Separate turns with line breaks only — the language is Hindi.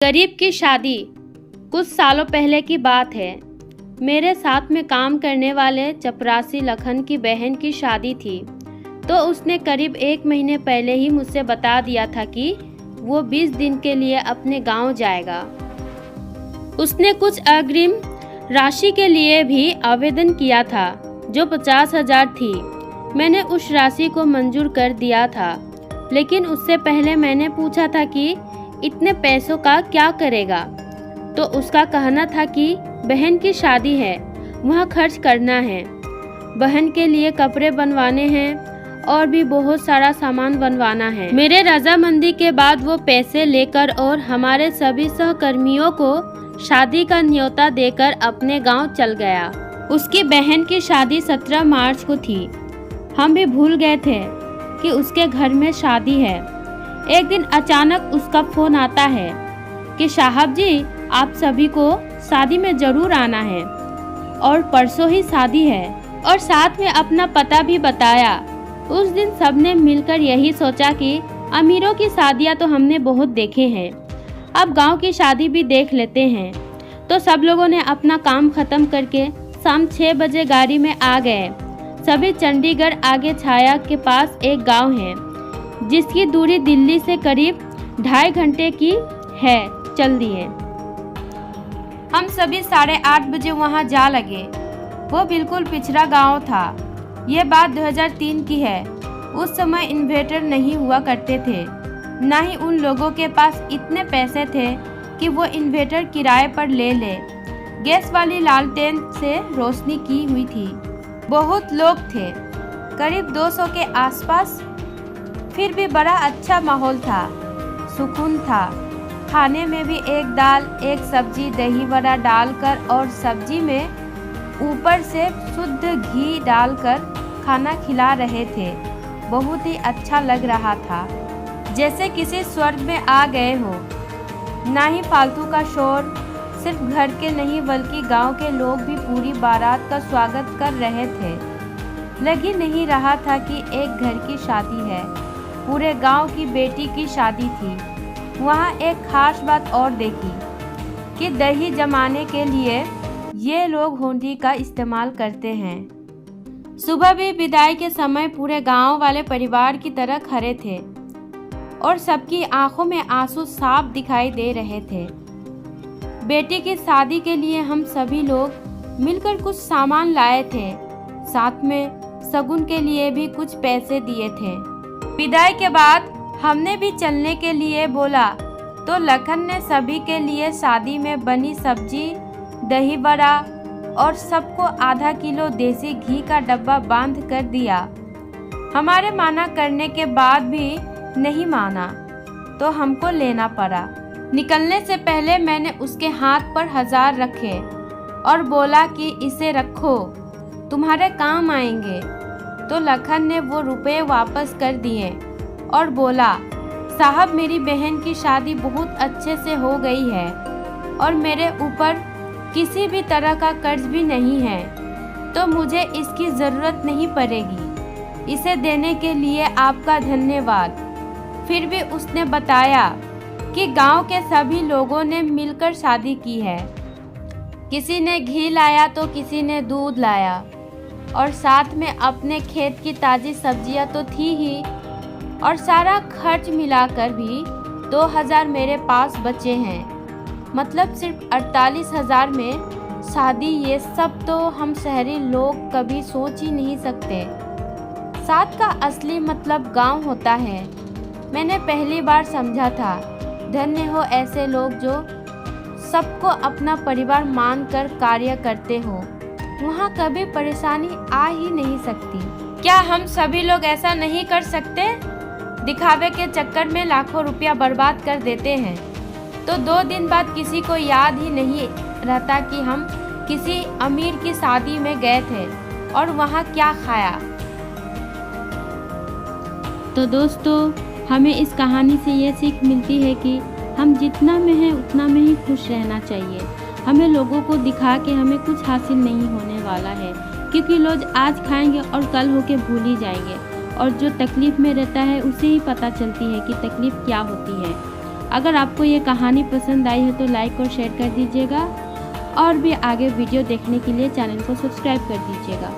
गरीब की शादी। कुछ सालों पहले की बात है। मेरे साथ में काम करने वाले चपरासी लखन की बहन की शादी थी, तो उसने करीब 1 महीने पहले ही मुझसे बता दिया था कि वो 20 दिन के लिए अपने गांव जाएगा। उसने कुछ अग्रिम राशि के लिए भी आवेदन किया था, जो 50,000 थी। मैंने उस राशि को मंजूर कर दिया था, लेकिन उससे पहले मैंने पूछा था कि इतने पैसों का क्या करेगा, तो उसका कहना था कि बहन की शादी है, वहाँ खर्च करना है, बहन के लिए कपड़े बनवाने हैं और भी बहुत सारा सामान बनवाना है। मेरे रजामंदी के बाद वो पैसे लेकर और हमारे सभी सहकर्मियों को शादी का न्योता देकर अपने गांव चल गया। उसकी बहन की शादी 17 मार्च को थी। हम भी भूल गए थे कि उसके घर में शादी है। एक दिन अचानक उसका फोन आता है कि साहब जी, आप सभी को शादी में जरूर आना है और परसों ही शादी है, और साथ में अपना पता भी बताया। उस दिन सबने मिलकर यही सोचा कि अमीरों की शादियां तो हमने बहुत देखे हैं, अब गांव की शादी भी देख लेते हैं। तो सब लोगों ने अपना काम खत्म करके शाम 6 बजे गाड़ी में आ गए। सभी चंडीगढ़ आगे छाया के पास एक गांव है, जिसकी दूरी दिल्ली से करीब 2.5 घंटे की है। चल दिए। हम सभी 8:30 बजे वहां जा लगे। वो बिल्कुल पिछड़ा गांव था। ये बात 2003 की है। उस समय इन्वर्टर नहीं हुआ करते थे, ना ही उन लोगों के पास इतने पैसे थे कि वो इन्वर्टर किराए पर ले ले। गैस वाली लालटेन से रोशनी की हुई थी। बहुत लोग थे, करीब 200 के आसपास। फिर भी बड़ा अच्छा माहौल था, सुकून था। खाने में भी एक दाल, एक सब्जी, दही वड़ा डालकर और सब्जी में ऊपर से शुद्ध घी डालकर खाना खिला रहे थे। बहुत ही अच्छा लग रहा था, जैसे किसी स्वर्ग में आ गए हो। ना ही फालतू का शोर। सिर्फ घर के नहीं बल्कि गांव के लोग भी पूरी बारात का स्वागत कर रहे थे। लग ही नहीं रहा था कि एक घर की शादी है, पूरे गांव की बेटी की शादी थी। वहाँ एक खास बात और देखी कि दही जमाने के लिए ये लोग होंडी का इस्तेमाल करते हैं। सुबह भी विदाई के समय पूरे गांव वाले परिवार की तरह खड़े थे और सबकी आंखों में आंसू साफ दिखाई दे रहे थे। बेटी की शादी के लिए हम सभी लोग मिलकर कुछ सामान लाए थे, साथ में शगुन के लिए भी कुछ पैसे दिए थे। विदाई के बाद हमने भी चलने के लिए बोला, तो लखन ने सभी के लिए शादी में बनी सब्जी, दही बड़ा और सबको आधा किलो देसी घी का डब्बा बांध कर दिया। हमारे माना करने के बाद भी नहीं माना, तो हमको लेना पड़ा। निकलने से पहले मैंने उसके हाथ पर 1000 रखे और बोला कि इसे रखो, तुम्हारे काम आएंगे। तो लखन ने वो रुपए वापस कर दिए और बोला, साहब, मेरी बहन की शादी बहुत अच्छे से हो गई है और मेरे ऊपर किसी भी तरह का कर्ज भी नहीं है, तो मुझे इसकी ज़रूरत नहीं पड़ेगी। इसे देने के लिए आपका धन्यवाद। फिर भी उसने बताया कि गांव के सभी लोगों ने मिलकर शादी की है। किसी ने घी लाया तो किसी ने दूध लाया, और साथ में अपने खेत की ताज़ी सब्जियां तो थी ही, और सारा खर्च मिलाकर भी 2000 मेरे पास बचे हैं। मतलब सिर्फ 48,000 में शादी। ये सब तो हम शहरी लोग कभी सोच ही नहीं सकते। साथ का असली मतलब गांव होता है। मैंने पहली बार समझा था। धन्य हो ऐसे लोग जो सबको अपना परिवार मानकर कार्य करते हो। वहाँ कभी परेशानी आ ही नहीं सकती। क्या हम सभी लोग ऐसा नहीं कर सकते? दिखावे के चक्कर में लाखों रुपया बर्बाद कर देते हैं, तो 2 दिन बाद किसी को याद ही नहीं रहता कि हम किसी अमीर की शादी में गए थे और वहाँ क्या खाया। तो दोस्तों, हमें इस कहानी से ये सीख मिलती है कि हम जितना में हैं उतना में ही खुश रहना चाहिए। हमें लोगों को दिखा के हमें कुछ हासिल नहीं होने वाला है, क्योंकि लोग आज खाएंगे और कल होके भूल ही जाएंगे, और जो तकलीफ़ में रहता है उसे ही पता चलती है कि तकलीफ़ क्या होती है। अगर आपको ये कहानी पसंद आई है तो लाइक और शेयर कर दीजिएगा और भी आगे वीडियो देखने के लिए चैनल को सब्सक्राइब कर दीजिएगा।